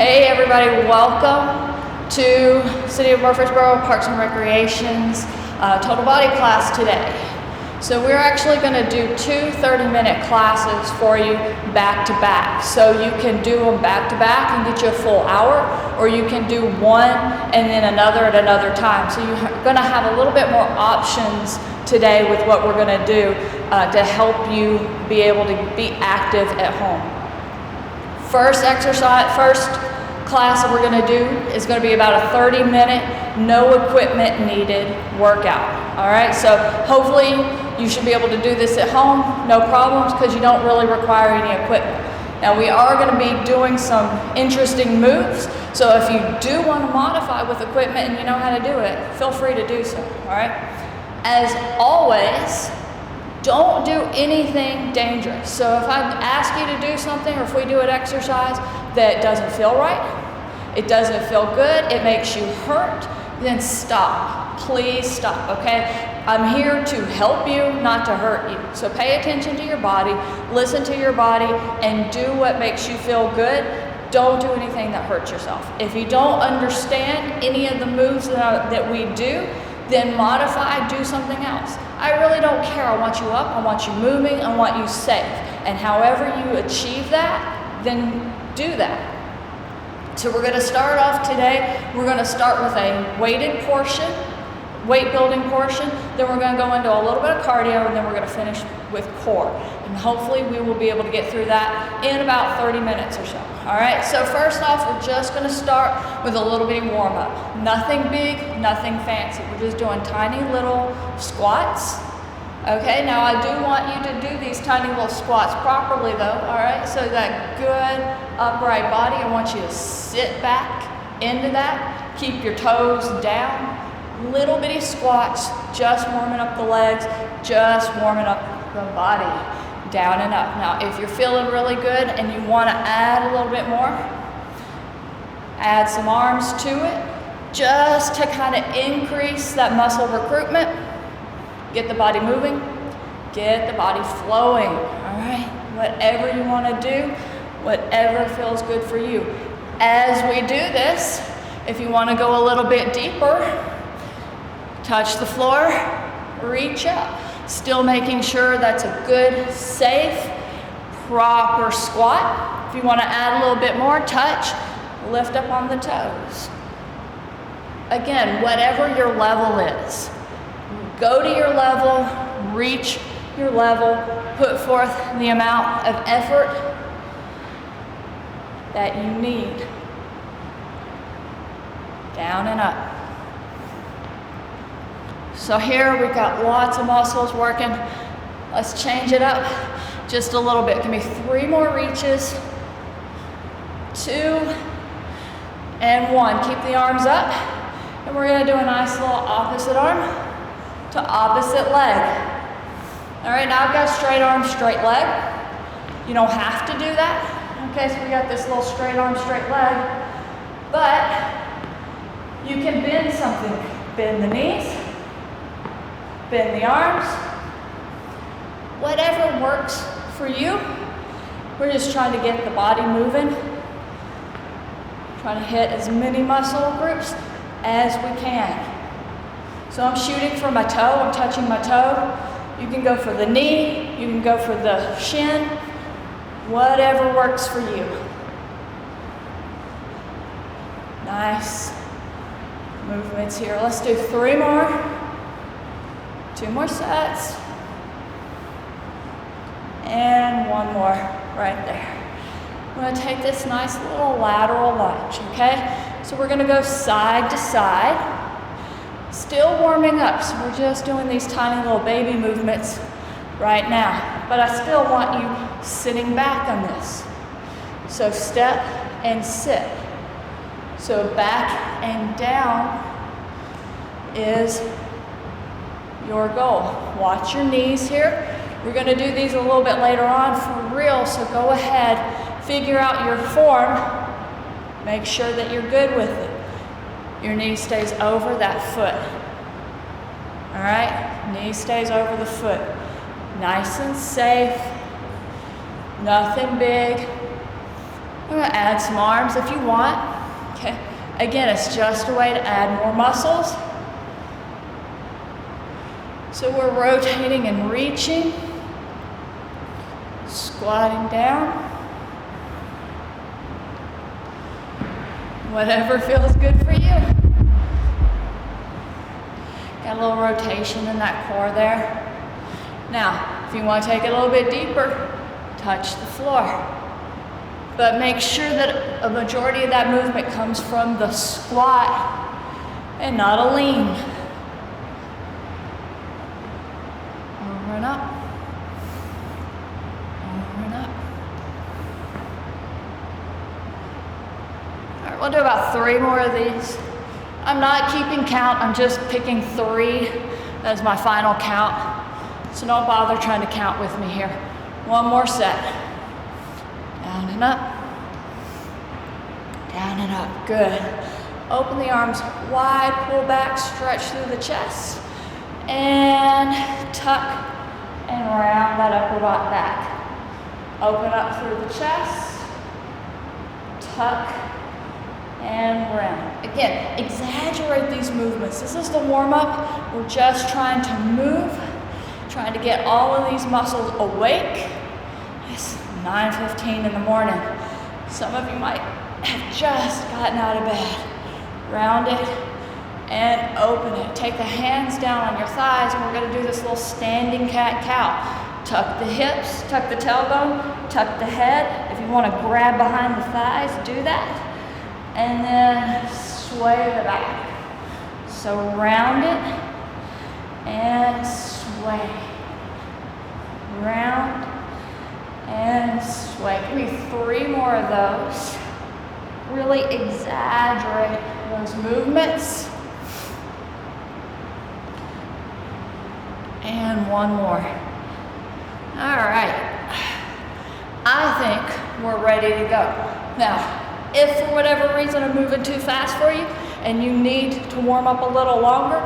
Hey everybody, welcome to City of Murfreesboro Parks and Recreation's total body class today. So we're actually going to do two 30-minute classes for you back to back. So you can do them back to back and get you a full hour, or you can do one and then another at another time. So you're going to have a little bit more options today with what we're going to do to help you be able to be active at home. First class that we're going to do is going to be about a 30-minute, no equipment needed workout. All right, so hopefully you should be able to do this at home, no problems, because you don't really require any equipment. Now we are going to be doing some interesting moves, so if you do want to modify with equipment and you know how to do it, feel free to do so. All right, as always, don't do anything dangerous. So if I ask you to do something, or if we do an exercise that doesn't feel right, it doesn't feel good, it makes you hurt, then stop. Please stop, okay? I'm here to help you, not to hurt you. So pay attention to your body, listen to your body, and do what makes you feel good. Don't do anything that hurts yourself. If you don't understand any of the moves that we do, then modify, do something else. I really don't care. I want you up, I want you moving, I want you safe. And however you achieve that, then do that. So we're going to start off today, we're going to start with a weighted portion, weight building portion, then we're going to go into a little bit of cardio, and then we're going to finish with core. And hopefully we will be able to get through that in about 30 minutes or so. All right, so first off, we're just going to start with a little bitty warm up. Nothing big, nothing fancy. We're just doing tiny little squats. Okay, now I do want you to do these tiny little squats properly though, all right? So that good upright body, I want you to sit back into that. Keep your toes down. Little bitty squats, just warming up the legs, just warming up the body, down and up. Now, if you're feeling really good and you want to add a little bit more, add some arms to it, just to kind of increase that muscle recruitment. Get the body moving, get the body flowing, all right? Whatever you want to do, whatever feels good for you. As we do this, if you want to go a little bit deeper, touch the floor, reach up. Still making sure that's a good, safe, proper squat. If you want to add a little bit more, touch, lift up on the toes. Again, whatever your level is. Go to your level, reach your level, put forth the amount of effort that you need. Down and up. So here we've got lots of muscles working. Let's change it up just a little bit. Give me 3 more reaches. 2 and 1. Keep the arms up. And we're going to do a nice little opposite arm to opposite leg. All right, now I've got straight arm, straight leg. You don't have to do that. Okay, so we got this little straight arm, straight leg. But you can bend something. Bend the knees, bend the arms. Whatever works for you. We're just trying to get the body moving. Trying to hit as many muscle groups as we can. So I'm shooting for my toe, I'm touching my toe. You can go for the knee, you can go for the shin, whatever works for you. Nice movements here. Let's do 3 more. 2 more sets. And 1 more right there. I'm going to take this nice little lateral lunge, okay? So we're going to go side to side. Still warming up, so we're just doing these tiny little baby movements right now. But I still want you sitting back on this. So step and sit. So back and down is your goal. Watch your knees here. We're going to do these a little bit later on for real, so go ahead, figure out your form, make sure that you're good with it. Your knee stays over that foot. All right, knee stays over the foot. Nice and safe, nothing big. I'm gonna add some arms if you want, okay? Again, it's just a way to add more muscles. So we're rotating and reaching, squatting down. Whatever feels good for you. Got a little rotation in that core there. Now, if you want to take it a little bit deeper, touch the floor. But make sure that a majority of that movement comes from the squat and not a lean. Over and up. Over and up. All right, we'll do about 3 more of these. I'm not keeping count, I'm just picking 3 as my final count. So don't bother trying to count with me here. 1 more set. Down and up. Down and up. Good. Open the arms wide, pull back, stretch through the chest. And tuck and round that upper body back. Open up through the chest. Tuck and round. Again, exaggerate these movements. This is the warm-up. We're just trying to move, trying to get all of these muscles awake. It's 9:15 in the morning. Some of you might have just gotten out of bed. Round it and open it. Take the hands down on your thighs, and we're going to do this little standing cat-cow. Tuck the hips, tuck the tailbone, tuck the head. If you want to grab behind the thighs, do that. And then sway the back. So round it and sway. Round and sway. Give me 3 more of those. Really exaggerate those movements. And 1 more. All right. I think we're ready to go. Now, if for whatever reason I'm moving too fast for you and you need to warm up a little longer,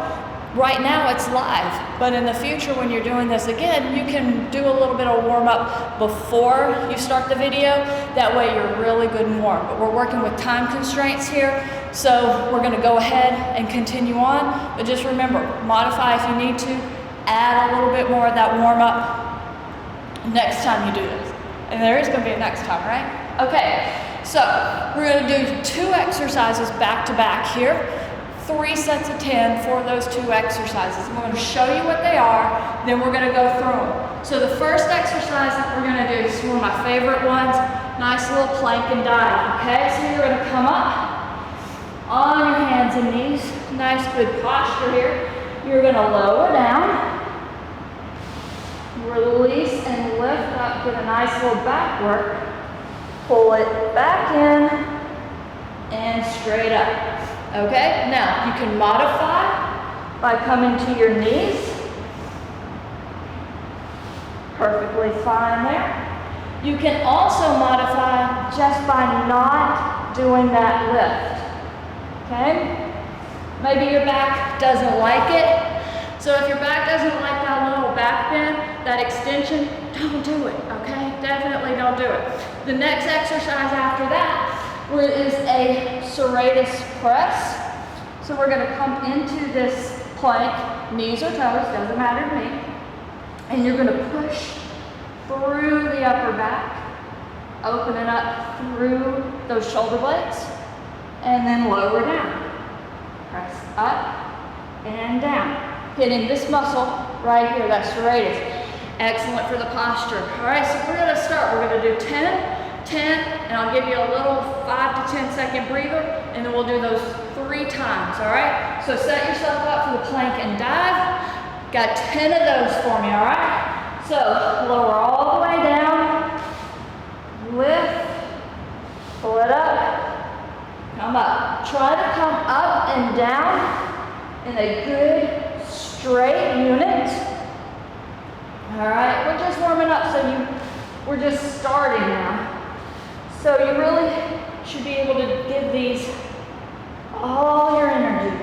right now it's live, but in the future when you're doing this again, you can do a little bit of warm up before you start the video. That way you're really good and warm. But we're working with time constraints here, so we're gonna go ahead and continue on. But just remember, modify if you need to, add a little bit more of that warm up next time you do this. And there is gonna be a next time, right? Okay, so we're gonna do 2 exercises back to back here. 3 sets of 10 for those 2 exercises. I'm going to show you what they are, then we're going to go through them. So the first exercise that we're going to do is one of my favorite ones, nice little plank and dive, okay? So you're going to come up on your hands and knees, nice good posture here. You're going to lower down, release and lift up, get a nice little back work, pull it back in, and straight up. Okay, now you can modify by coming to your knees. Perfectly fine there. You can also modify just by not doing that lift. Okay? Maybe your back doesn't like it. So if your back doesn't like that little back bend, that extension, don't do it, okay? Definitely don't do it. The next exercise after that is a serratus press. So we're going to come into this plank, knees or toes, doesn't matter to me. And you're going to push through the upper back, open it up through those shoulder blades, and then lower down. Press up and down, hitting this muscle right here, that serratus. Excellent for the posture. All right, so we're going to start. We're going to do 10, and I'll give you a little 5 to 10 second breather, and then we'll do those 3 times, all right? So set yourself up for the plank and dive. Got 10 of those for me, all right? So lower all the way down, lift, pull it up, come up. Try to come up and down in a good straight unit. All right, we're just warming up, we're just starting now. So you really should be able to give these all your energy.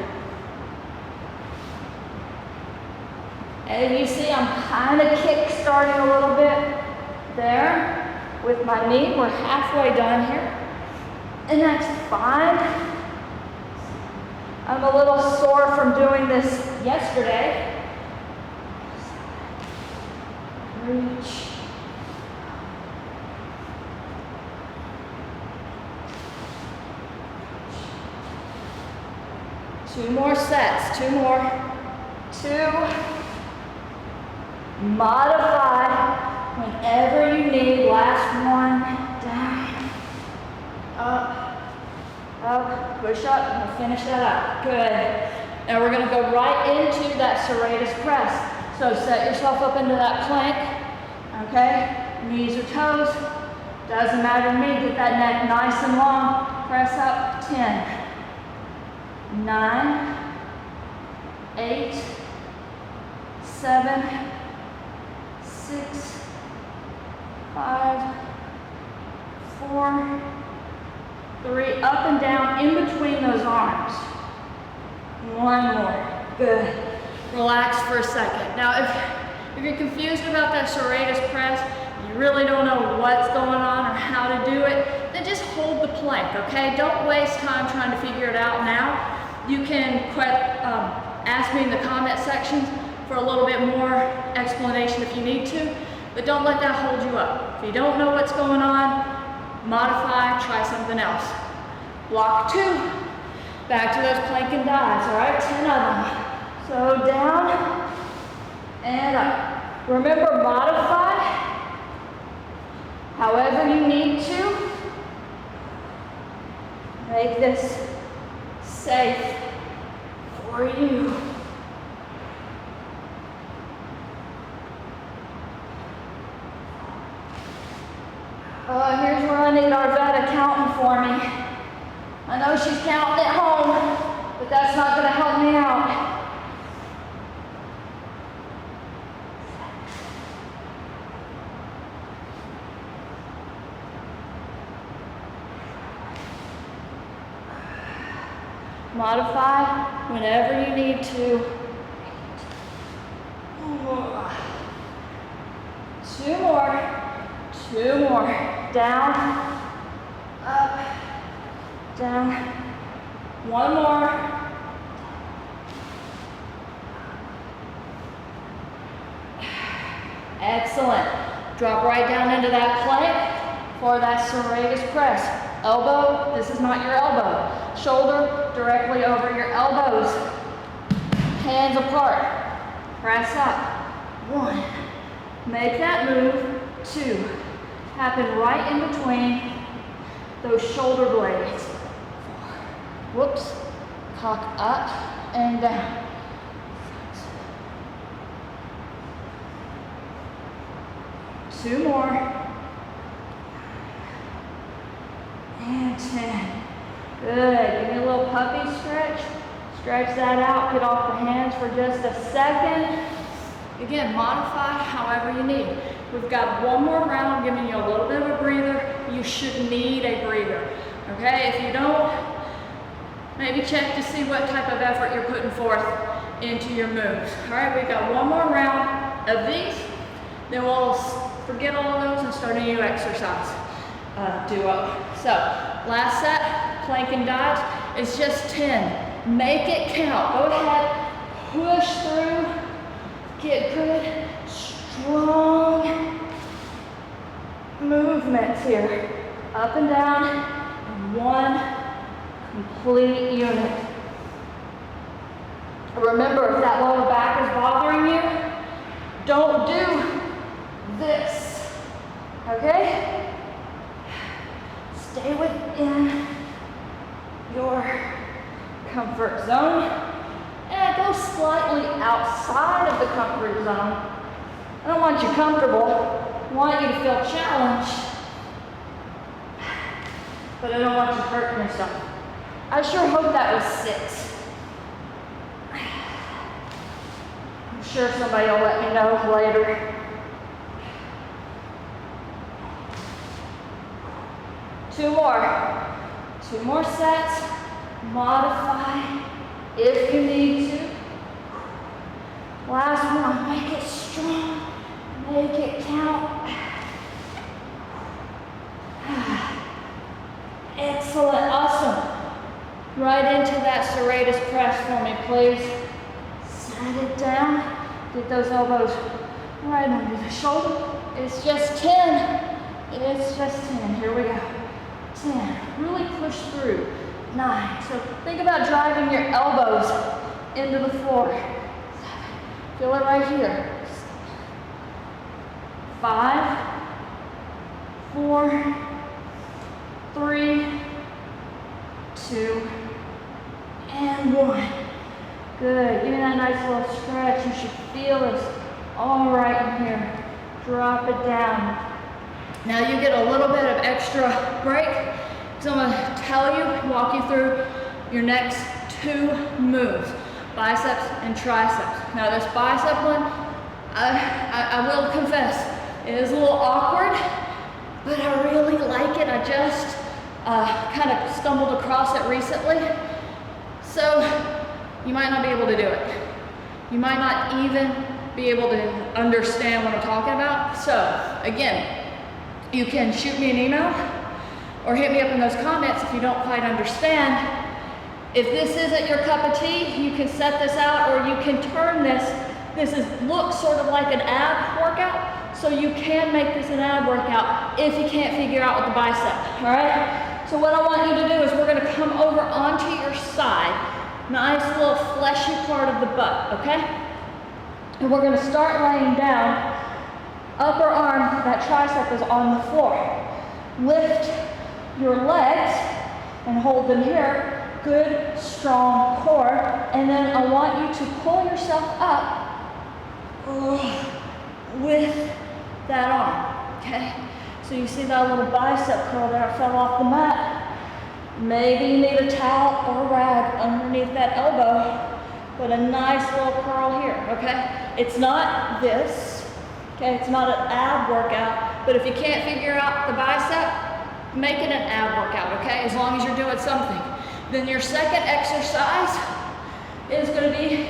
And you see I'm kind of kick-starting a little bit there with my knee. We're halfway done here. and that's fine. I'm a little sore from doing this yesterday. Reach. Two more sets, two more. Two. Modify whenever you need. Last one. Down. Up. Push up. And we'll finish that up. Good. Now we're going to go right into that serratus press. So set yourself up into that plank. Okay? Knees or toes. Doesn't matter to me. Get that neck nice and long. Press up. 10. 9, 8, 7, 6, 5, 4, 3, up and down in between those arms. One more. Good. Relax for a second. Now, if you're confused about that serratus press, you really don't know what's going on or how to do it, then just hold the plank, okay? Don't waste time trying to figure it out now. You can ask me in the comment section for a little bit more explanation if you need to, but don't let that hold you up. If you don't know what's going on, modify, try something else. Block 2, back to those plank and dives, all right? 10 of them. So down and up. Remember, modify however you need to. Make this safe for you. Here's where I need our vet accountant for me. I know she's counting at home, but that's not going to help me out. Modify whenever you need to. 2 more. 2 more. Down, up, down. 1 more. Excellent. Drop right down into that plank for that serratus press. Elbow, this is not your elbow. Shoulder directly over your elbows. Hands apart. Press up. 1. Make that move. 2. Happen right in between those shoulder blades. 4. Whoops. Cock up and down. 6. 2 more. And 10. Good. Give me a little puppy stretch. Stretch that out. Get off the hands for just a second. Again, modify however you need. We've got one more round, giving you a little bit of a breather. You should need a breather. Okay? If you don't, maybe check to see what type of effort you're putting forth into your moves. All right, we've got one more round of these. Then we'll forget all of those and start a new exercise duo. So, last set, plank and dives. It's just 10. Make it count. Go ahead, push through. Get good, strong movements here. Up and down in one complete unit. Remember, if that lower back is bothering you, don't do this, okay? Stay within your comfort zone. And go slightly outside of the comfort zone. I don't want you comfortable. I want you to feel challenged. But I don't want you hurting yourself. I sure hope that was 6. I'm sure somebody will let me know later. 2 more. 2 more sets. Modify if you need to. Last one, make it strong, make it count. Excellent, awesome. Right into that serratus press for me, please. Set it down. Get those elbows right under the shoulder. It's just 10. It's just 10. Here we go. 10. Really push through. 9. So think about driving your elbows into the floor. 7. Feel it right here. 5, 4, 3, 2, and 1. Good. Give me that nice little stretch. You should feel this all right in here. Drop it down. Now you get a little bit of extra break. So I'm going to tell you, walk you through your next 2 moves, biceps and triceps. Now this bicep one, I will confess, it is a little awkward, but I really like it. I just kind of stumbled across it recently. So you might not be able to do it. You might not even be able to understand what I'm talking about. So again, you can shoot me an email or hit me up in those comments if you don't quite understand. If this isn't your cup of tea, you can set this out, or you can turn this. Looks sort of like an ab workout, so you can make this an ab workout if you can't figure out with the bicep, all right? So what I want you to do is we're gonna come over onto your side, nice little fleshy part of the butt, okay? And we're gonna start laying down, upper arm, that tricep is on the floor. Lift your legs and hold them here. Good, strong core. And then I want you to pull yourself up with that arm, okay? So you see that little bicep curl there fell off the mat. Maybe you need a towel or a rag underneath that elbow. But a nice little curl here, okay? It's not this, okay? It's not an ab workout, but if you can't figure out the bicep, make it an ab workout, okay? As long as you're doing something. Then your second exercise is gonna be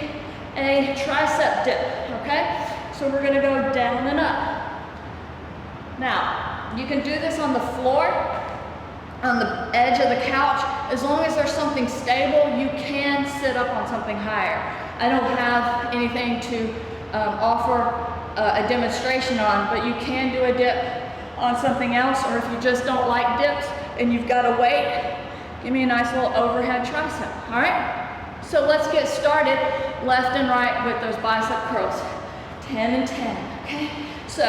a tricep dip, okay? So we're gonna go down and up. Now, you can do this on the floor, on the edge of the couch. As long as there's something stable, you can sit up on something higher. I don't have anything to offer a demonstration on, but you can do a dip on something else, or if you just don't like dips and you've got a weight, give me a nice little overhead tricep, all right? So let's get started left and right with those bicep curls. 10 and 10, okay? So,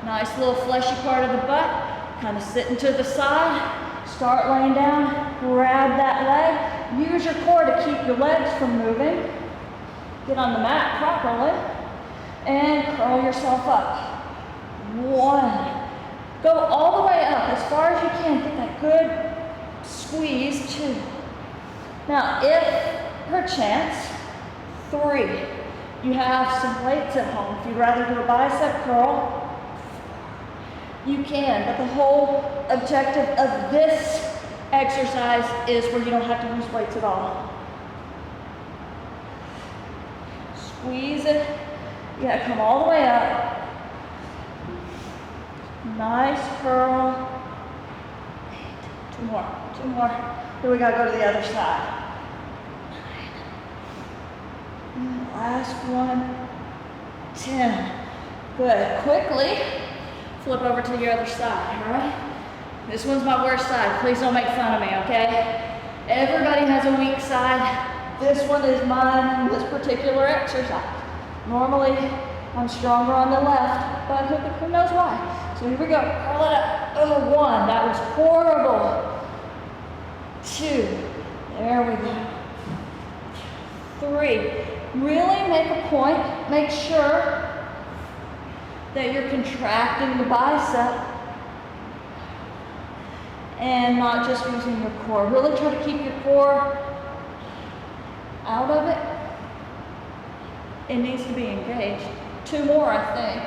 nice little fleshy part of the butt, kind of sitting to the side, start laying down, grab that leg, use your core to keep your legs from moving, get on the mat properly, and curl yourself up. 1. Go all the way up as far as you can. Get that good squeeze. 2. Now, if perchance, 3, you have some weights at home. If you'd rather do a bicep curl, you can. But the whole objective of this exercise is where you don't have to use weights at all. Squeeze it. You gotta come all the way up. Nice curl. 8. 2 more. 2 more. Here we gotta go to the other side. 9. Last one. 10. Good. Quickly flip over to your other side, all right? This one's my worst side. Please don't make fun of me, okay? Everybody has a weak side. This one is mine, this particular exercise. Normally, I'm stronger on the left, but who knows why? So here we go, curl it up. Oh, 1, that was horrible. 2, there we go. 3, really make a point, make sure that you're contracting the bicep and not just using your core. Really try to keep your core out of it. It needs to be engaged. 2 more, I think.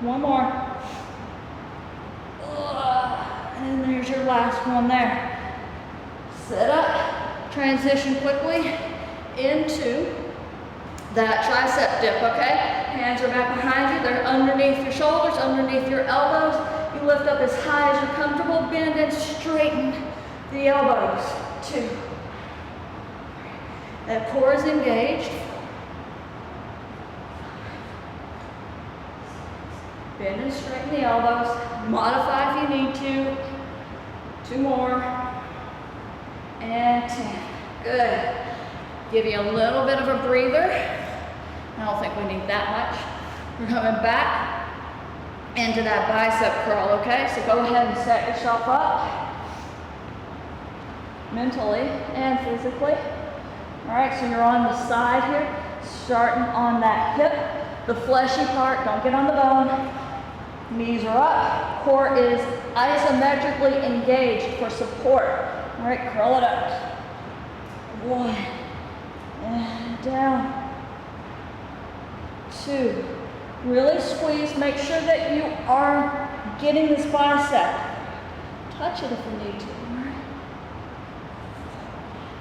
1 more. And there's your last one there. Sit up, transition quickly into that tricep dip, okay? Hands are back behind you. They're underneath your shoulders, underneath your elbows. You Lift up as high as you're comfortable. Bend and straighten the elbows. 2. That core is engaged. Bend and straighten the elbows. Modify if you need to. 2 more. And 10. Good. Give you a little bit of a breather. I don't think we need that much. We're coming back into that bicep curl, okay? So go ahead and set yourself up mentally and physically. All right, so you're on the side here, starting on that hip, the fleshy part, don't get on the bone. Knees are up, core is isometrically engaged for support. All right, curl it up. 1, and down. 2. Really squeeze, make sure that you are getting this bicep. Touch it if you need to.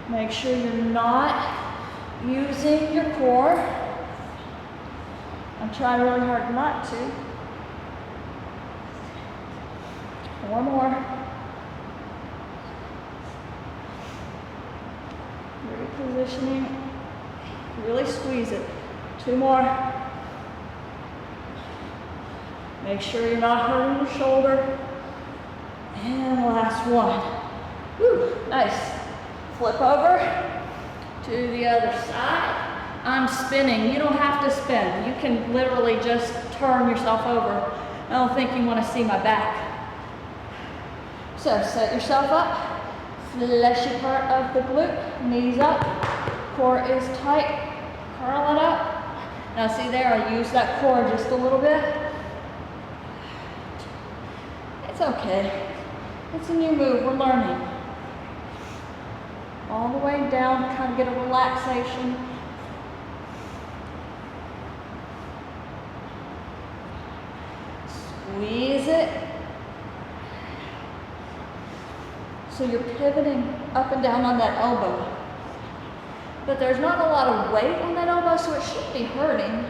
Make sure you're not using your core. I'm trying really hard not to. 4 more. Repositioning. Really squeeze it. 2 more. Make sure you're not hurting your shoulder. And last one. Whew, nice. Flip over to the other side. I'm spinning. You don't have to spin. You can literally just turn yourself over. I don't think you want to see my back. So set yourself up. Fleshy part of the glute. Knees up. Core is tight. Curl it up. Now see there, I use that core just a little bit. It's okay. It's a new move. We're learning. All the way down, kind of get a relaxation. Squeeze it. So you're pivoting up and down on that elbow. But there's not a lot of weight on that elbow, so it shouldn't be hurting.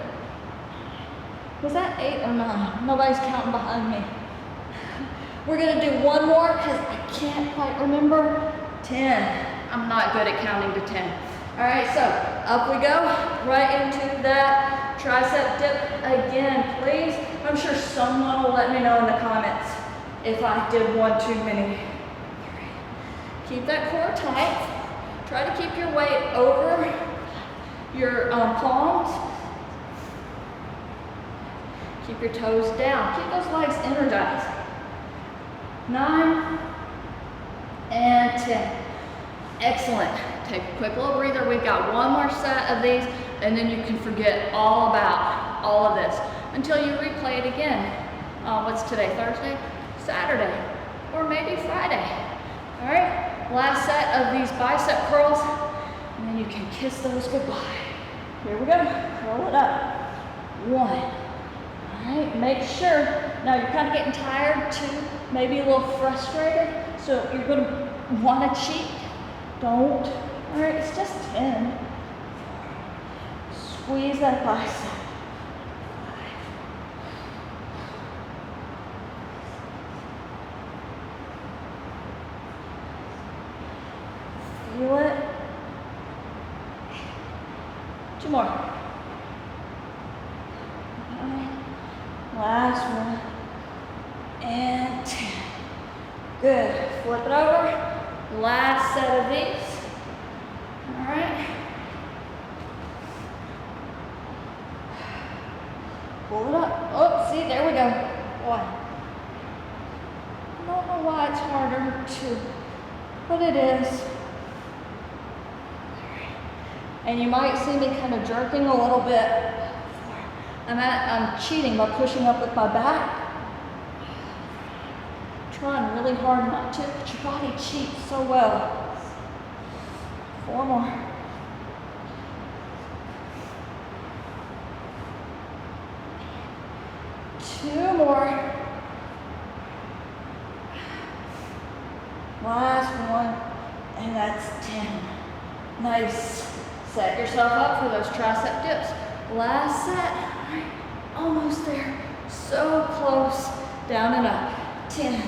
Was that 8 or 9? Nobody's counting behind me. We're gonna do one more because I can't quite remember. 10. I'm not good at counting to 10. All right, so up we go, right into that tricep dip again, please. I'm sure someone will let me know in the comments if I did one too many. Keep that core tight. Try to keep your weight over your palms. Keep your toes down. Keep those legs energized. 9 and 10. Excellent. Take a quick little breather. We've got one more set of these, and then you can forget all about all of this until you replay it again. What's today? Thursday? Saturday? Or maybe Friday. All right? Last set of these bicep curls, and then you can kiss those goodbye. Here we go. Curl it up. 1. All right, make sure, now you're kind of getting tired too, maybe a little frustrated, so you're gonna wanna cheat. Don't. All right, it's just 10. Squeeze that bicep. 5. Feel it. 2 more. Last one. And 10. Good. Flip it over. Last set of these. All right. Pull it up. Oh, see, there we go. 1. I don't know why it's harder to, but it is. And you might see me kind of jerking a little bit. I'm cheating by pushing up with my back. Trying really hard not to, but your body cheats so well. 4 more. 2 more. Last one, and that's 10. Nice. Set yourself up for those tricep dips. Last set. Almost there. So close. Down and up. 10,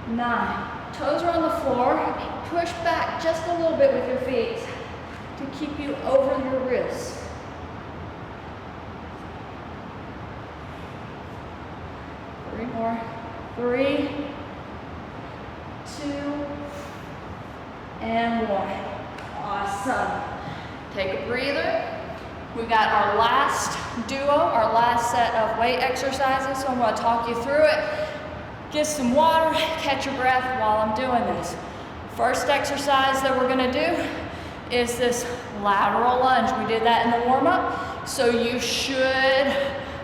9. Toes are on the floor. Push back just a little bit with your feet to keep you over your wrists. 3 more. 3, 2, and 1. Awesome. Take a breather. We got our last duo, our last set of weight exercises, so I'm going to talk you through it. Get some water, catch your breath while I'm doing this. First exercise that we're going to do is this lateral lunge. We did that in the warm-up, so you should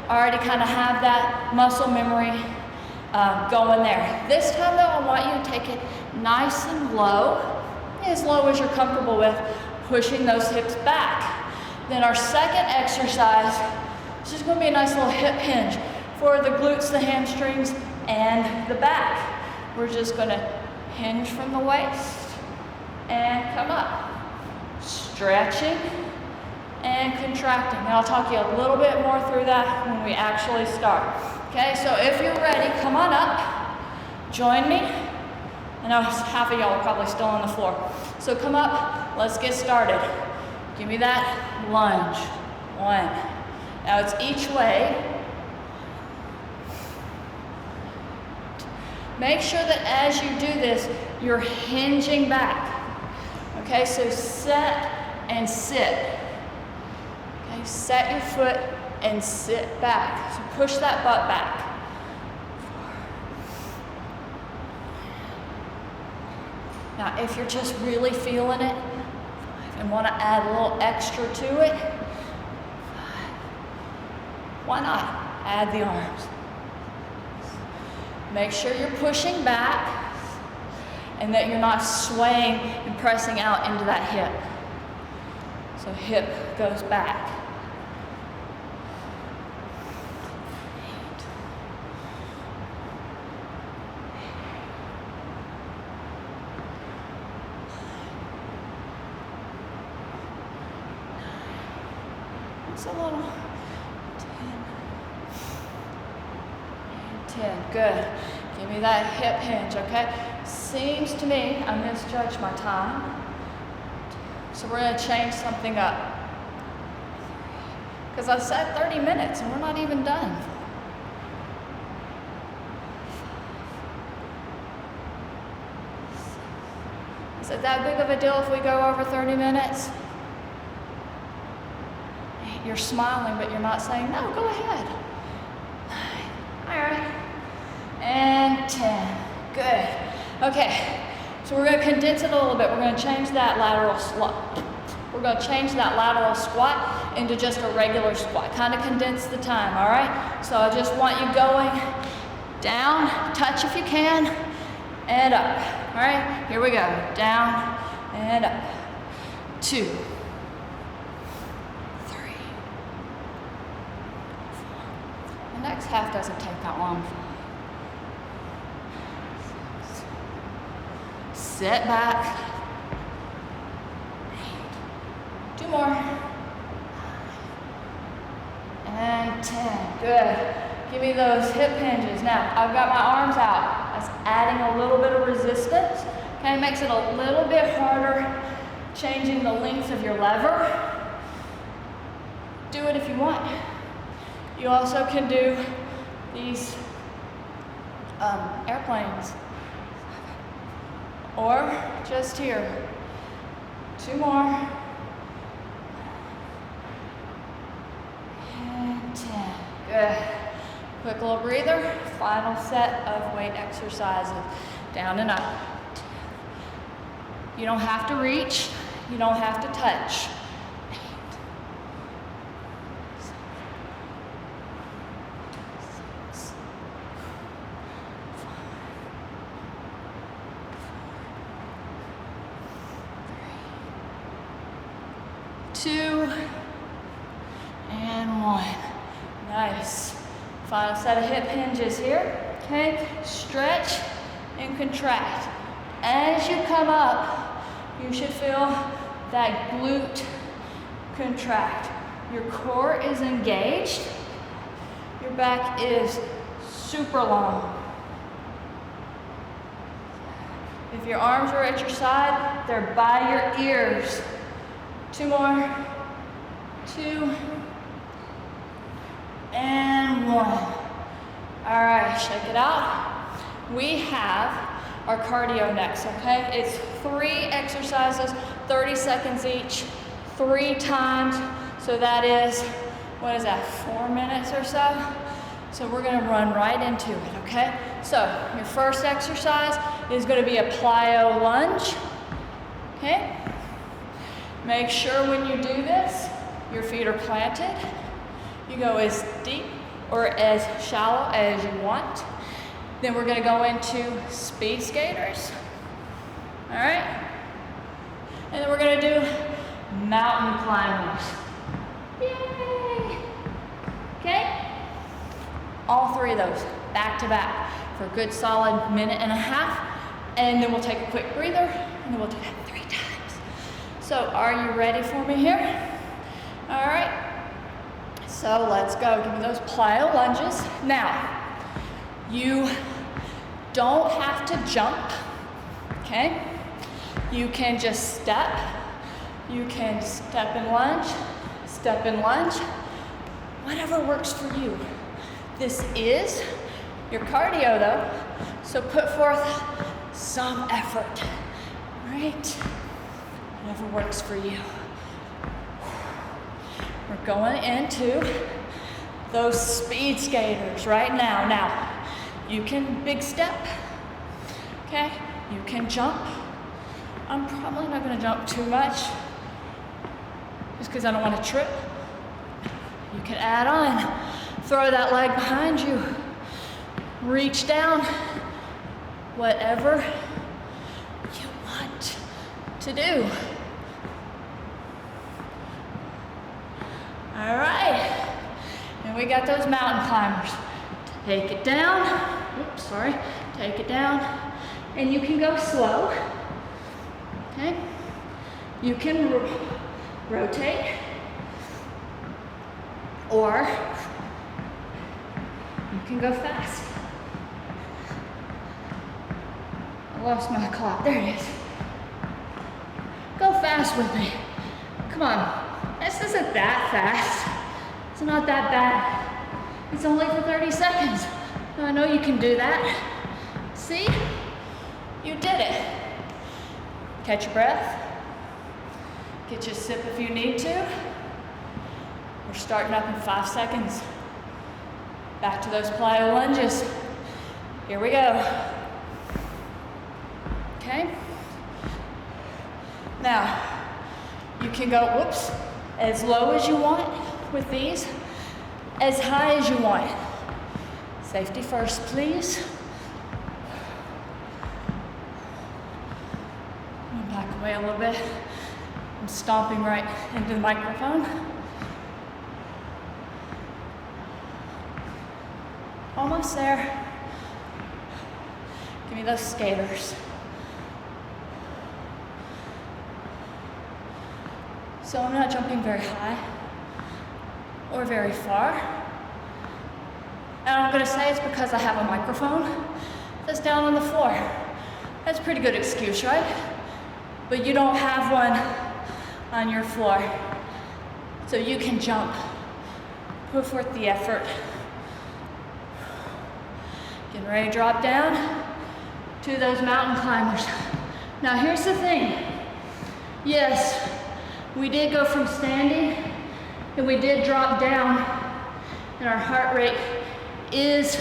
already kind of have that muscle memory going there. This time though, I want you to take it nice and low as you're comfortable with, pushing those hips back. Then our second exercise is just going to be a nice little hip hinge for the glutes, the hamstrings, and the back. We're just going to hinge from the waist and come up. Stretching and contracting. And I'll talk you a little bit more through that when we actually start. Okay, so if you're ready, come on up. Join me. I know half of y'all are probably still on the floor. So come up, let's get started. Give me that lunge. 1. Now it's each way. Make sure that as you do this, you're hinging back. Okay, so set and sit. Okay, set your foot and sit back. So push that butt back. 4. Now, if you're just really feeling it and want to add a little extra to it, 5. Why not add the arms? Make sure you're pushing back and that you're not swaying and pressing out into that hip. So hip goes back. 8. It's a little 10. Good. Give me that hip hinge, okay? Seems to me I misjudged my time. So we're going to change something up. Because I said 30 minutes and we're not even done. Is it that big of a deal if we go over 30 minutes? You're smiling, but you're not saying, no, go ahead. 9. All right. And 10. Good. Okay. So we're going to condense it a little bit. We're going to change that lateral squat. We're going to change that lateral squat into just a regular squat. Kind of condense the time, all right? So I just want you going down, touch if you can, and up. All right? Here we go. Down and up. 2. 3. 4. The next half doesn't take that long. Sit back. 8. 2 more. And 10. Good. Give me those hip hinges. Now, I've got my arms out. That's adding a little bit of resistance. Okay, makes it a little bit harder changing the length of your lever. Do it if you want. You also can do these airplanes. Or just here. 2 more. And 10. Good. Quick little breather. Final set of weight exercises. Down and up. You don't have to reach. You don't have to touch. 8. 6. 2 and 1. Nice. Final set of hip hinges here. Okay, stretch and contract. As you come up, you should feel that glute contract. Your core is engaged. Your back is super long. If your arms are at your side, they're by your ears. 2 more. 2. And 1. All right, shake it out. We have our cardio next, okay? It's 3 exercises, 30 seconds each, 3 times. So that is, what is that, 4 minutes or so? So we're gonna run right into it, okay? So your first exercise is gonna be a plyo lunge, okay? Make sure when you do this, your feet are planted. You go as deep or as shallow as you want. Then we're gonna go into speed skaters, all right? And then we're gonna do mountain climbers. Yay! Okay? All 3 of those, back to back, for a good solid minute and a half. And then we'll take a quick breather, and then we'll do that 3 times. So are you ready for me here? All right. So let's go. Give me those plyo lunges. Now, you don't have to jump, okay? You can just step. You can step and lunge, whatever works for you. This is your cardio though, so put forth some effort, right? Whatever works for you. We're going into those speed skaters right now. Now, you can big step, okay? You can jump. I'm probably not gonna jump too much just because I don't want to trip. You can add on, throw that leg behind you, reach down, whatever you want to do. All right, and we got those mountain climbers. Take it down, oops, sorry, take it down, and you can go slow, okay? You can rotate, or you can go fast. I lost my clock, there it is. Go fast with me, come on. This isn't that fast. It's not that bad. It's only for 30 seconds. I know you can do that. See? You did it. Catch your breath. Get you a sip if you need to. We're starting up in 5 seconds. Back to those plyo lunges. Here we go. Okay? Now, you can go, whoops, as low as you want with these, as high as you want. Safety first, please. I'm gonna back away a little bit. I'm stomping right into the microphone. Almost there. Give me those skaters. So I'm not jumping very high or very far. And I'm gonna say it's because I have a microphone that's down on the floor. That's a pretty good excuse, right? But you don't have one on your floor. So you can jump, put forth the effort. Getting ready to drop down to those mountain climbers. Now here's the thing. Yes, we did go from standing and we did drop down and our heart rate is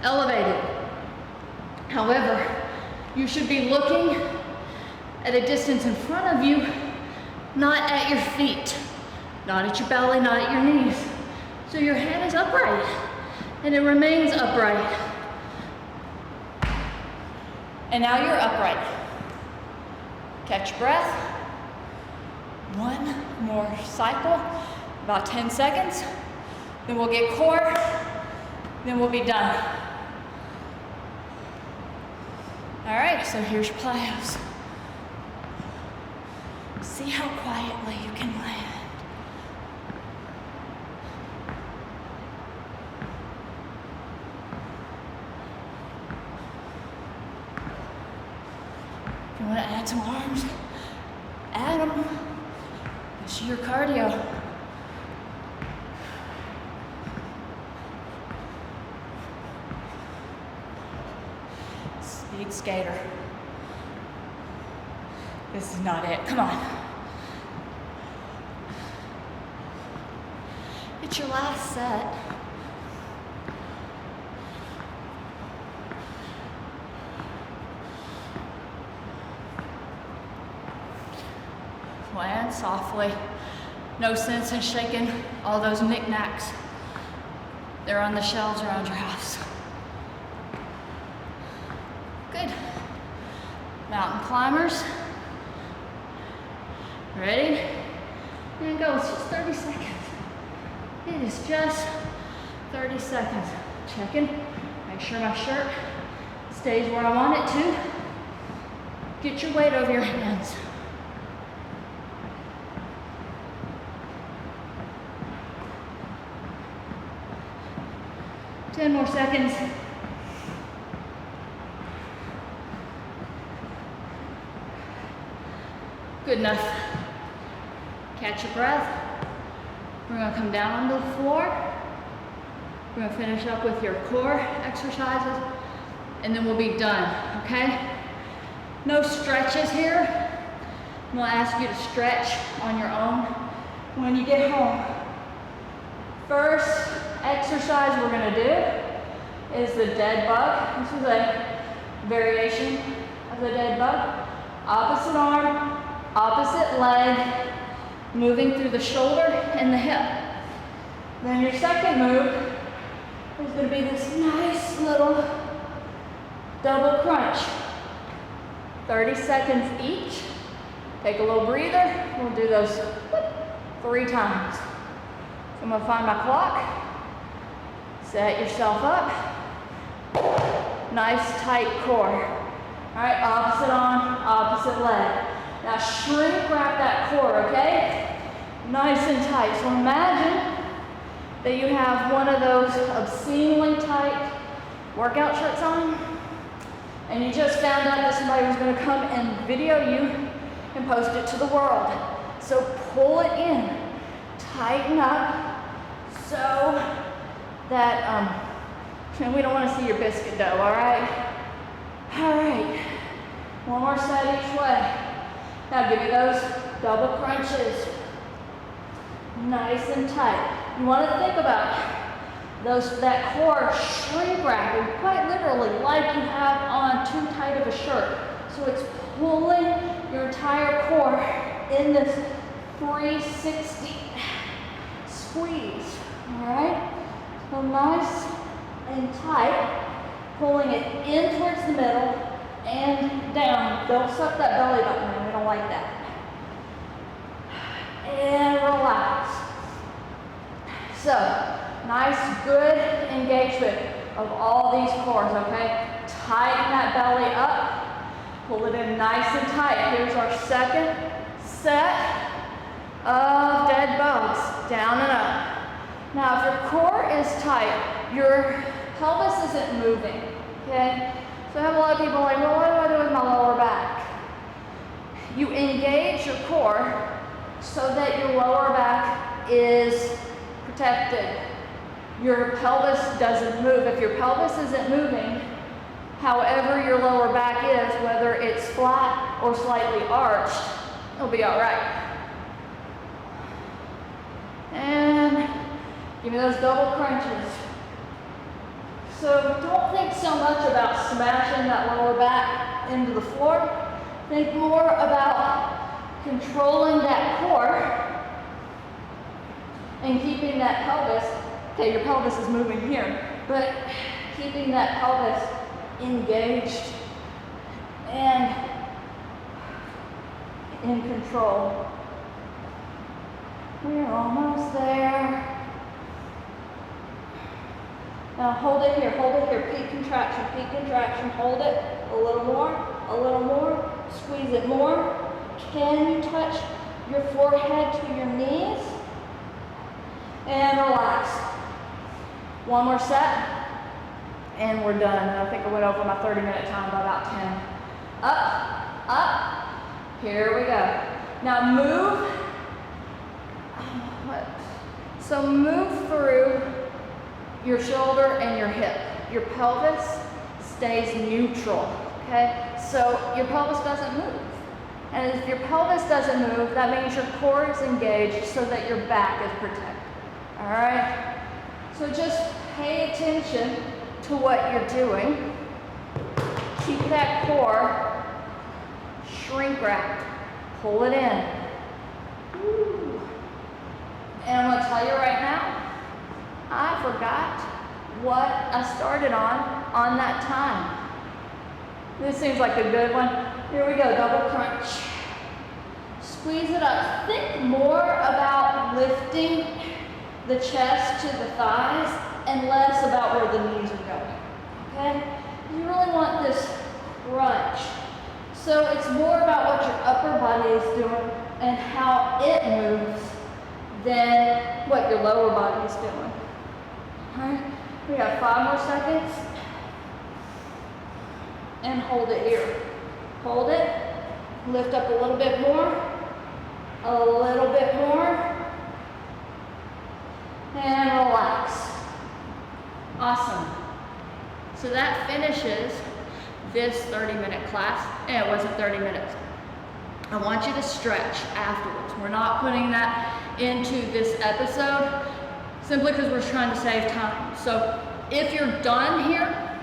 elevated. However, you should be looking at a distance in front of you, not at your feet, not at your belly, not at your knees. So your head is upright and it remains upright. And now you're upright. Catch your breath. One more cycle, about 10 seconds. Then we'll get core, then we'll be done. All right, so here's your plyos. See how quietly you can land. you want to add some arms, add them. This is your cardio. Speed skater. This is not it. Come on. It's your last set. Land softly. No sense in shaking all those knickknacks. They're on the shelves around your house. Good. Mountain climbers. Ready? And go. It's just 30 seconds. It is just 30 seconds. Checking. Make sure my shirt stays where I want it to. Get your weight over your hands. 10 more seconds. Good enough. Catch your breath. We're going to come down onto the floor. We're going to finish up with your core exercises, and then we'll be done, okay? No stretches here. I'm going to ask you to stretch on your own when you get home. First exercise we're going to do is the dead bug. This is a variation of the dead bug. Opposite arm, opposite leg, moving through the shoulder and the hip. Then your second move is going to be this nice little double crunch. 30 seconds each. Take a little breather. We'll do those 3 times. So I'm going to find my clock. Set yourself up. Nice tight core. All right, opposite arm, opposite leg. Now shrink wrap that core, okay? Nice and tight. So imagine that you have one of those obscenely tight workout shirts on, and you just found out that somebody was going to come and video you and post it to the world. So pull it in, tighten up, so that and we don't want to see your biscuit dough, all right? All right, one more set each way. Now give me those double crunches, nice and tight. You want to think about that core shrink wrapping, quite literally, like you have on too tight of a shirt. So it's pulling your entire core in this 360 squeeze, all right? So nice and tight, pulling it in towards the middle and down. Don't suck that belly button in, we don't like that. And relax. So, nice, good engagement of all these cores, okay? Tighten that belly up, pull it in nice and tight. Here's our second set of dead bugs, down and up. Now, if your core is tight, your pelvis isn't moving, okay? So I have a lot of people like, well, what do I do with my lower back? You engage your core so that your lower back is protected. Your pelvis doesn't move. If your pelvis isn't moving, however your lower back is, whether it's flat or slightly arched, it'll be all right. And give me those double crunches. So don't think so much about smashing that lower back into the floor. Think more about controlling that core and keeping that pelvis. Okay, your pelvis is moving here, but keeping that pelvis engaged and in control. We're almost there. Now hold it here, peak contraction, hold it a little more, squeeze it more. Can you touch your forehead to your knees? And relax. One more set, and we're done. I think I went over my 30-minute time by about 10. Up, up. Here we go. Now move. So move through your shoulder and your hip. Your pelvis stays neutral, okay? So your pelvis doesn't move. And if your pelvis doesn't move, that means your core is engaged so that your back is protected, all right? So just pay attention to what you're doing. Keep that core shrink wrapped. Pull it in. Woo. And I'm going to tell you right now, I forgot what I started on that time. This seems like a good one. Here we go, double crunch. Squeeze it up. Think more about lifting the chest to the thighs and less about where the knees are going, okay? You really want this crunch. So it's more about what your upper body is doing and how it moves than what your lower body is doing. All right, we got 5 more seconds. And hold it here. Hold it, lift up a little bit more, a little bit more, and relax. Awesome. So that finishes this 30-minute class, and it wasn't 30 minutes. I want you to stretch afterwards. We're not putting that into this episode simply because we're trying to save time. So if you're done here,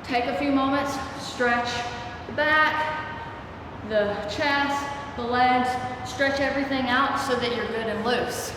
take a few moments, stretch the back, the chest, the legs, stretch everything out so that you're good and loose.